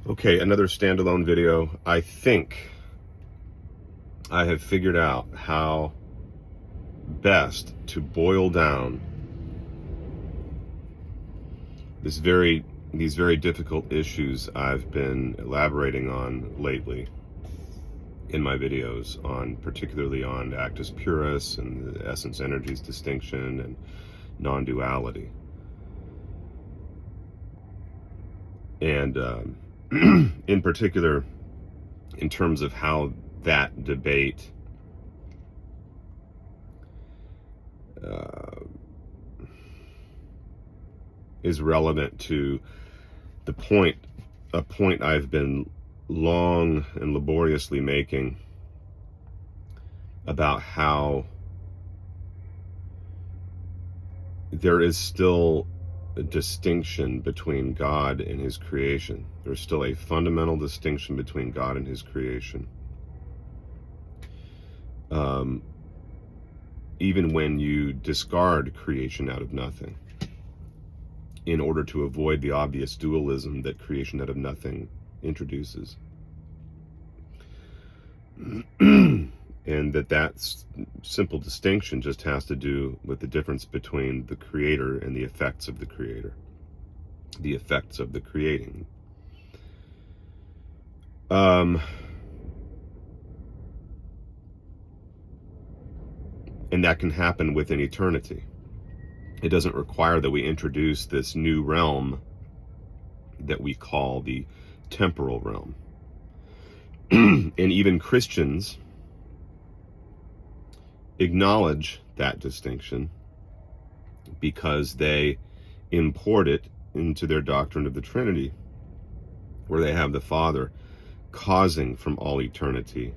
Okay, another standalone video. I think I have figured out how best to boil down these very difficult issues I've been elaborating on lately in my videos, particularly on actus purus and the essence energies distinction and non-duality. And in particular, in terms of how that debate is relevant to a point I've been long and laboriously making about how there is still a distinction between God and his creation. There's still a fundamental distinction between God and his creation. Even when you discard creation out of nothing, in order to avoid the obvious dualism that creation out of nothing introduces. And that simple distinction just has to do with the difference between the creator and the effects of the creator, the effects of the creating. And that can happen within eternity. It doesn't require that we introduce this new realm that we call the temporal realm. And even Christians acknowledge that distinction because they import it into their doctrine of the Trinity, where they have the Father causing from all eternity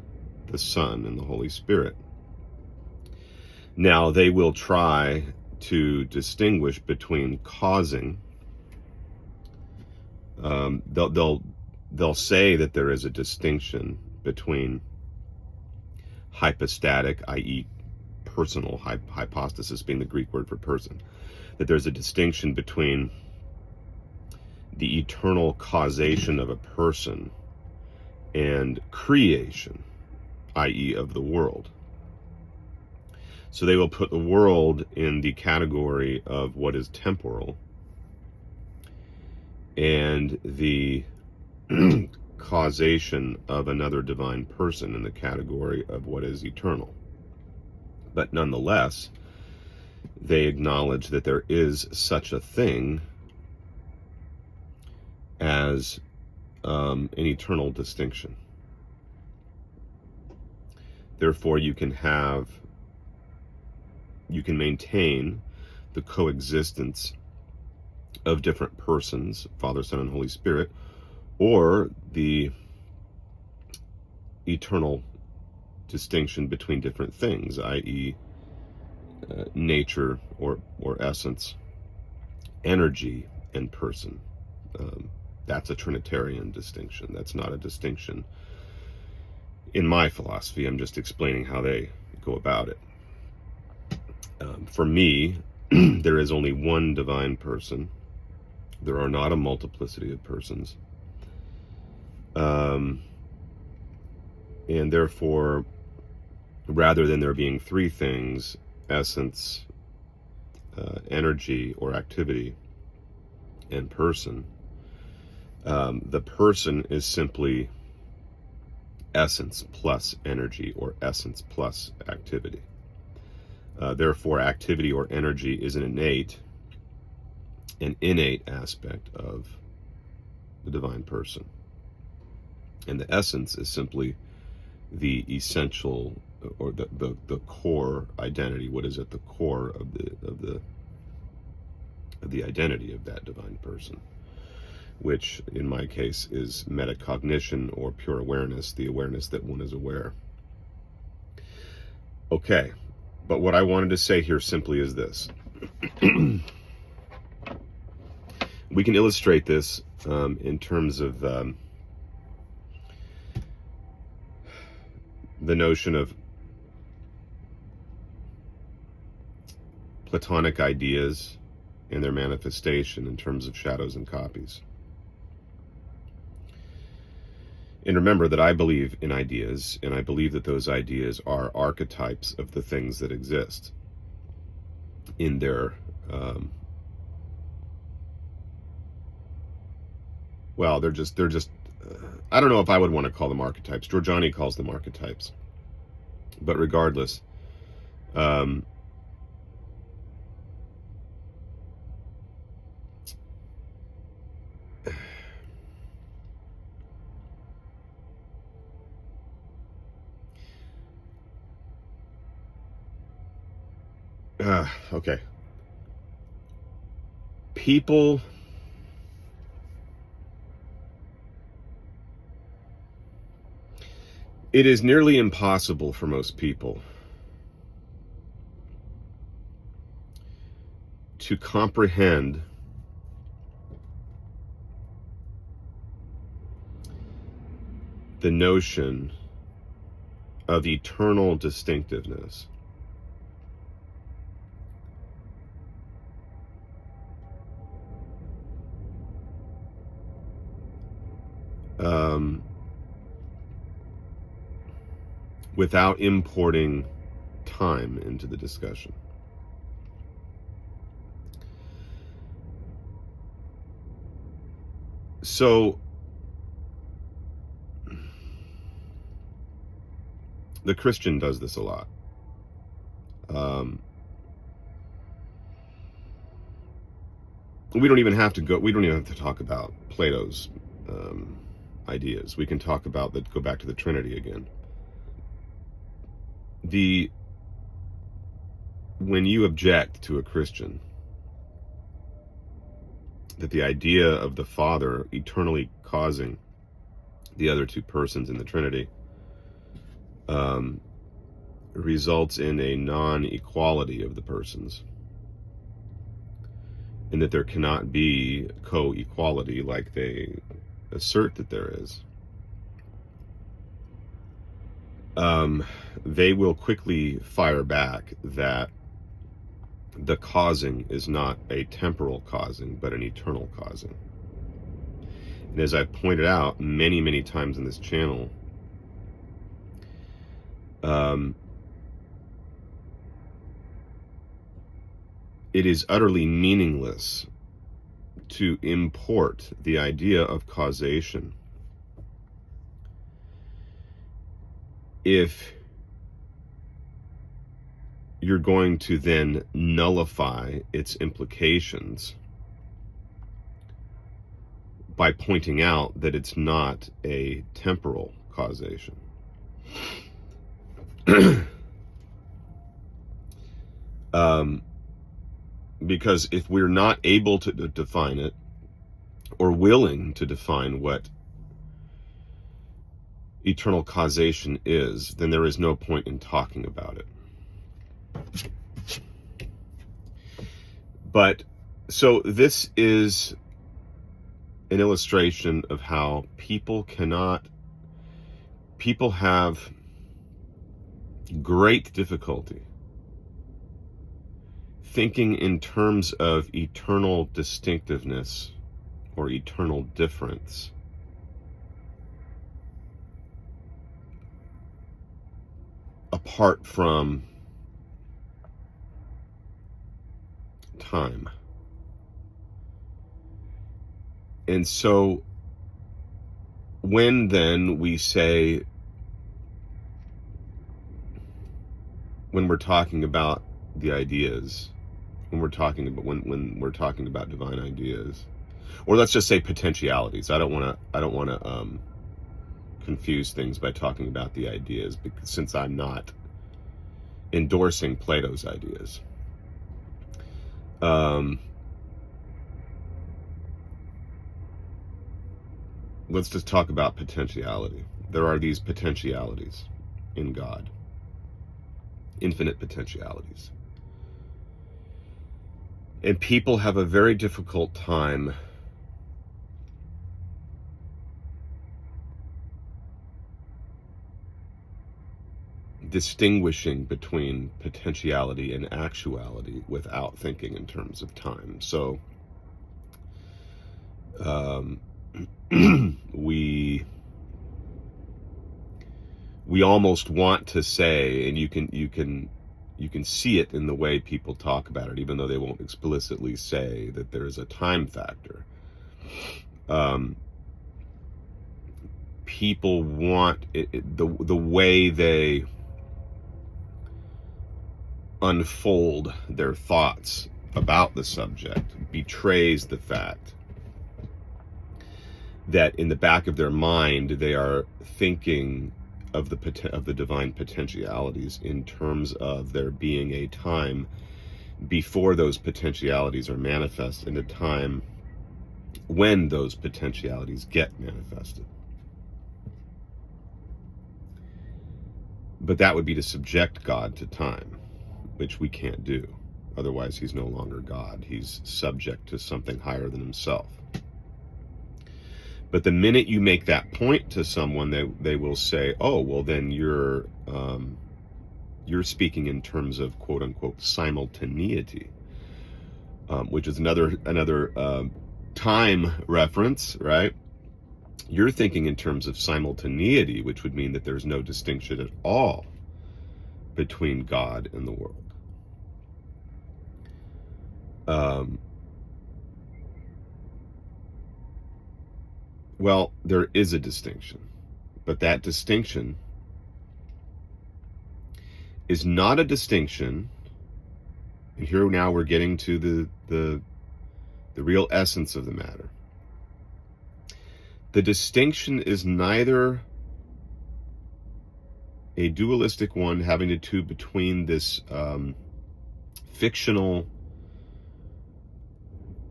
the Son and the Holy Spirit. Now, they will try to distinguish between causing. They'll say that there is a distinction between hypostatic, i.e. personal, hypostasis being the Greek word for person, that there's a distinction between the eternal causation of a person and creation, i.e. of the world. So they will put the world in the category of what is temporal, and the causation of another divine person in the category of what is eternal. But nonetheless, they acknowledge that there is such a thing as an eternal distinction. Therefore, you can maintain the coexistence of different persons, Father, Son, and Holy Spirit, or the eternal distinction between different things, i.e. Nature or essence, energy, and person. That's a Trinitarian distinction. That's not a distinction in my philosophy. I'm just explaining how they go about it. For me, there is only one divine person. There are not a multiplicity of persons. And therefore, rather than there being three things, essence, energy or activity, and person, the person is simply essence plus energy or essence plus activity. Therefore, activity or energy is an innate aspect of the divine person. And the essence is simply the essential or the core identity, what is at the core of the identity of that divine person, which in my case is metacognition or pure awareness, the awareness that one is aware. Okay, but what I wanted to say here simply is this. We can illustrate this in terms of the notion of Platonic ideas and their manifestation in terms of shadows and copies. And remember that I believe in ideas, and I believe that those ideas are archetypes of the things that exist in their, well, they're just, I don't know if I would want to call them archetypes. Giorgiani calls them archetypes. But regardless, okay. People, it is nearly impossible for most people to comprehend the notion of eternal distinctiveness. Without importing time into the discussion. So, the Christian does this a lot. We don't even have to talk about Plato's ideas. We can talk about go back to the Trinity again. When you object to a Christian that the idea of the Father eternally causing the other two persons in the Trinity results in a non-equality of the persons, and that there cannot be co-equality like they assert that there is, they will quickly fire back that the causing is not a temporal causing, but an eternal causing. And as I've pointed out many, many times in this channel, it is utterly meaningless to import the idea of causation if you're going to then nullify its implications by pointing out that it's not a temporal causation. Because if we're not able to define it, or willing to define what eternal causation is, then there is no point in talking about it. But, so this is an illustration of how people have great difficulty thinking in terms of eternal distinctiveness or eternal difference apart from time. And so when then we say, when we're talking about the ideas, when we're talking about divine ideas, or let's just say potentialities. I don't want to confuse things by talking about the ideas, because since I'm not endorsing Plato's ideas. Let's just talk about potentiality. There are these potentialities in God, infinite potentialities. And people have a very difficult time distinguishing between potentiality and actuality without thinking in terms of time. So we we almost want to say, and you can see it in the way people talk about it, even though they won't explicitly say that there is a time factor. People want the way they unfold their thoughts about the subject betrays the fact that in the back of their mind they are thinking of the divine potentialities in terms of there being a time before those potentialities are manifest and a time when those potentialities get manifested. But that would be to subject God to time, which we can't do. Otherwise, he's no longer God. He's subject to something higher than himself. But the minute you make that point to someone, they will say, "Oh, well, then you're speaking in terms of quote unquote simultaneity," which is another time reference, right? You're thinking in terms of simultaneity, which would mean that there's no distinction at all between God and the world. Well, there is a distinction, but that distinction is not a distinction, and here now we're getting to the real essence of the matter. The distinction is neither a dualistic one having to do between this fictional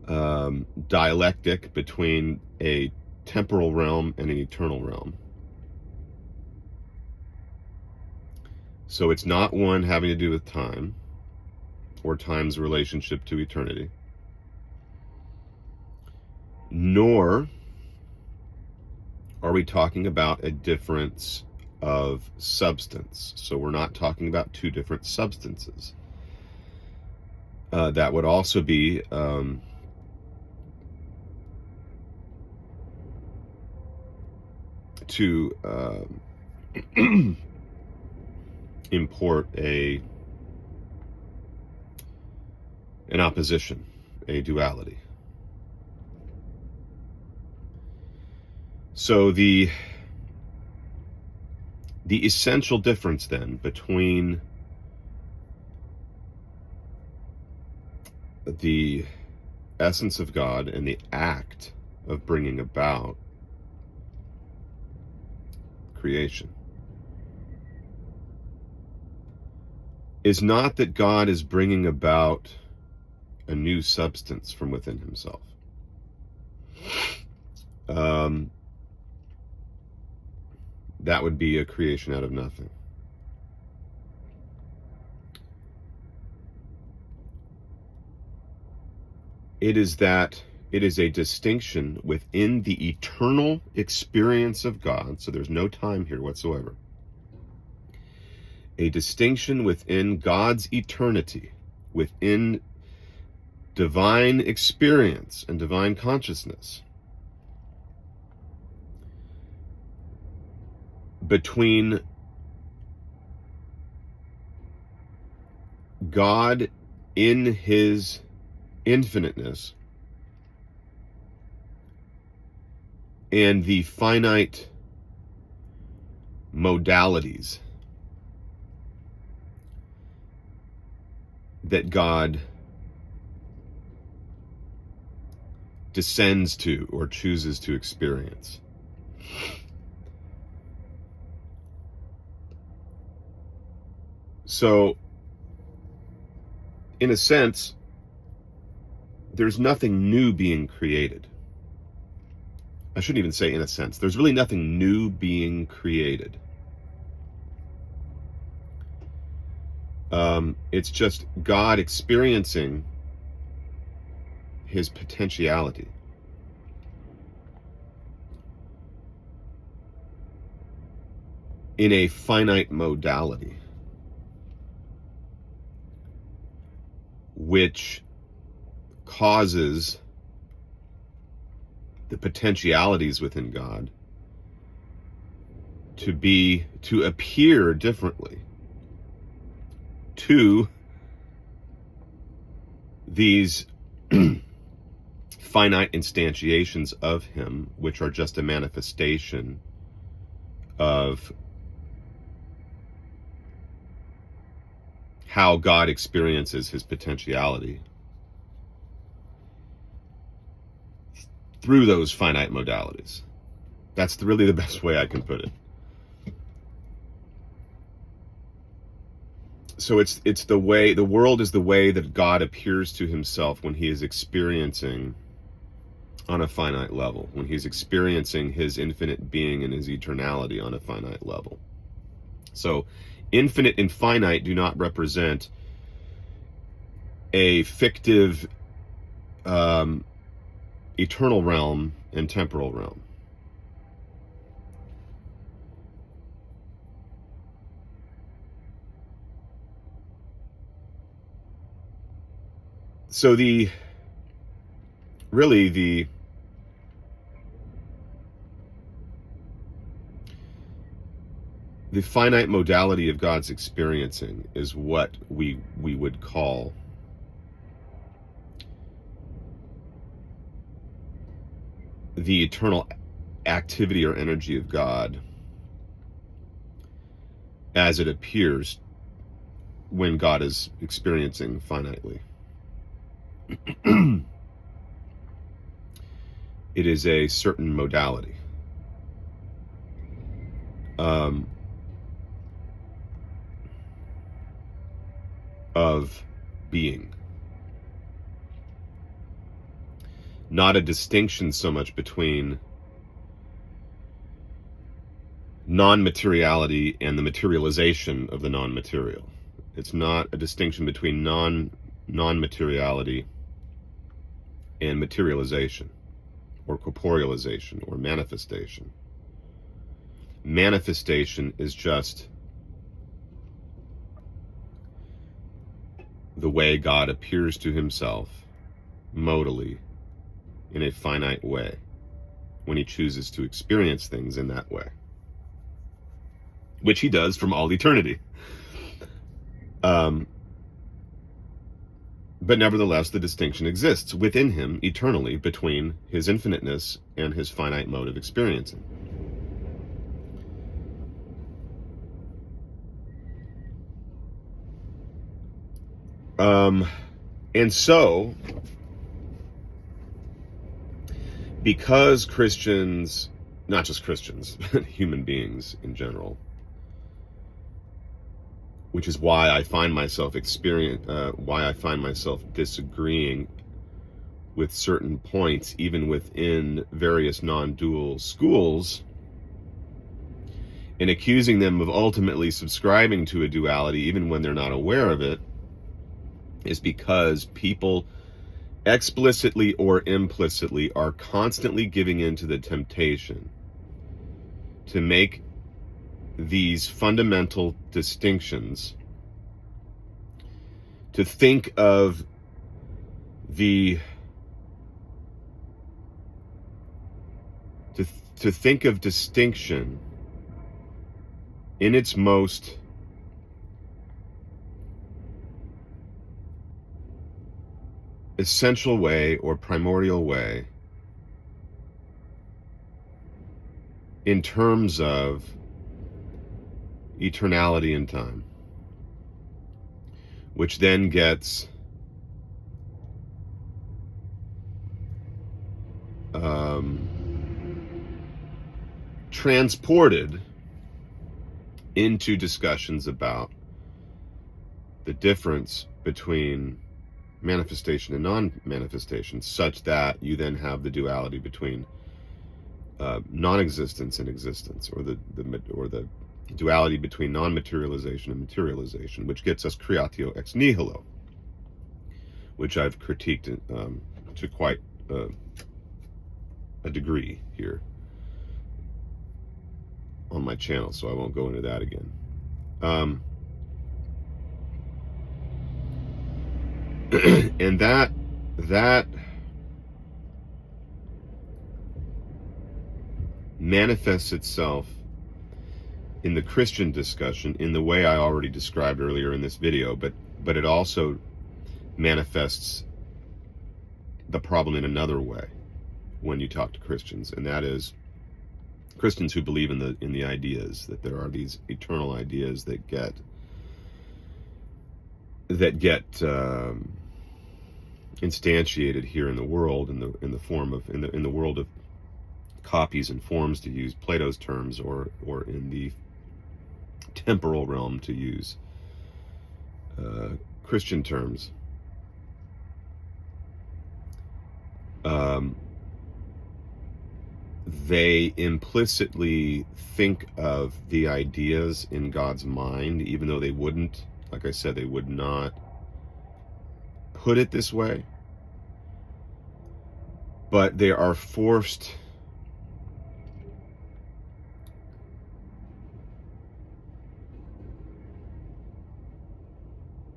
dialectic between a temporal realm and an eternal realm. So it's not one having to do with time or time's relationship to eternity, nor are we talking about a difference of substance. So we're not talking about two different substances. That would also be to import an opposition, a duality. So the essential difference then between the essence of God and the act of bringing about creation is not that God is bringing about a new substance from within himself. That would be a creation out of nothing. It is a distinction within the eternal experience of God, so there's no time here whatsoever. A distinction within God's eternity, within divine experience and divine consciousness, between God in his infiniteness and the finite modalities that God descends to or chooses to experience. So, in a sense, there's nothing new being created. I shouldn't even say in a sense. There's really nothing new being created. It's just God experiencing his potentiality. In a finite modality, which causes the potentialities within God to appear differently to these finite instantiations of him, which are just a manifestation of how God experiences his potentiality through those finite modalities. That's really the best way I can put it. So it's the way, the world is the way that God appears to himself when he is experiencing on a finite level, when he's experiencing his infinite being and his eternality on a finite level. So infinite and finite do not represent a fictive eternal realm and temporal realm. So the finite modality of God's experiencing is what we would call the eternal activity or energy of God as it appears when God is experiencing finitely. It is a certain modality. Of being. Not a distinction so much between non-materiality and the materialization of the non-material. It's not a distinction between non-materiality and materialization, or corporealization, or manifestation. Manifestation is just the way God appears to himself modally in a finite way when he chooses to experience things in that way, which he does from all eternity. But nevertheless, the distinction exists within him eternally between his infiniteness and his finite mode of experiencing. And so, because Christians, not just Christians, but human beings in general, which is why I find myself disagreeing with certain points, even within various non-dual schools, and accusing them of ultimately subscribing to a duality, even when they're not aware of it, is because people explicitly or implicitly are constantly giving in to the temptation to make these fundamental distinctions, to think of to think of distinction in its most essential way or primordial way in terms of eternality and time, which then gets transported into discussions about the difference between manifestation and non-manifestation, such that you then have the duality between non-existence and existence, or the duality between non-materialization and materialization, which gets us creatio ex nihilo, which I've critiqued to quite a degree here on my channel, so I won't go into that again. And that manifests itself in the Christian discussion in the way I already described earlier in this video, but it also manifests the problem in another way when you talk to Christians, and that is Christians who believe in the ideas, that there are these eternal ideas that get instantiated here in the world, in the form of in the world of copies and forms, to use Plato's terms, or in the temporal realm, to use Christian terms. They implicitly think of the ideas in God's mind, even though they wouldn't, like I said, they would not put it this way. But they are forced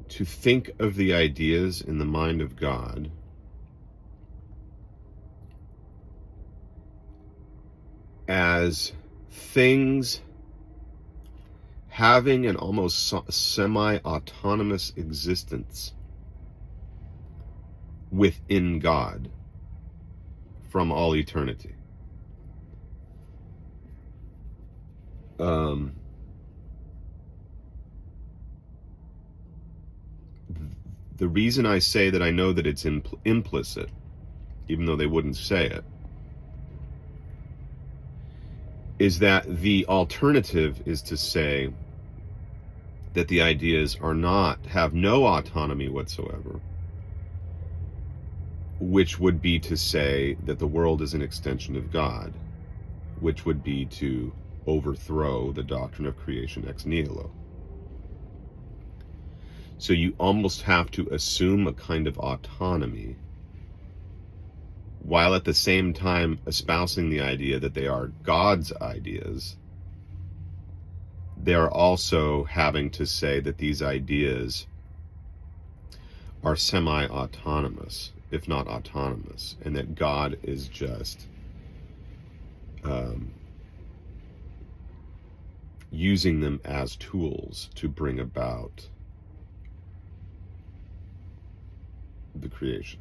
to think of the ideas in the mind of God as things having an almost semi-autonomous existence within God from all eternity. The reason I say that I know that it's implicit, even though they wouldn't say it, is that the alternative is to say that the ideas have no autonomy whatsoever, which would be to say that the world is an extension of God, which would be to overthrow the doctrine of creation ex nihilo. So you almost have to assume a kind of autonomy, while at the same time espousing the idea that they are God's ideas. They are also having to say that these ideas are semi-autonomous, if not autonomous, and that God is just using them as tools to bring about the creation.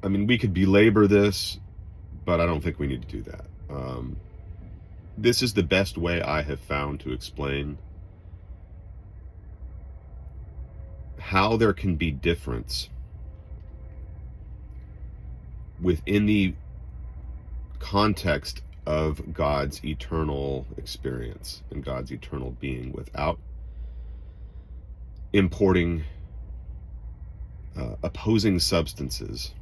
I mean, we could belabor this, but I don't think we need to do that. This is the best way I have found to explain how there can be difference within the context of God's eternal experience and God's eternal being without importing opposing substances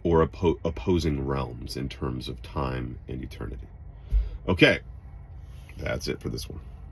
or opposing realms in terms of time and eternity. Okay, that's it for this one.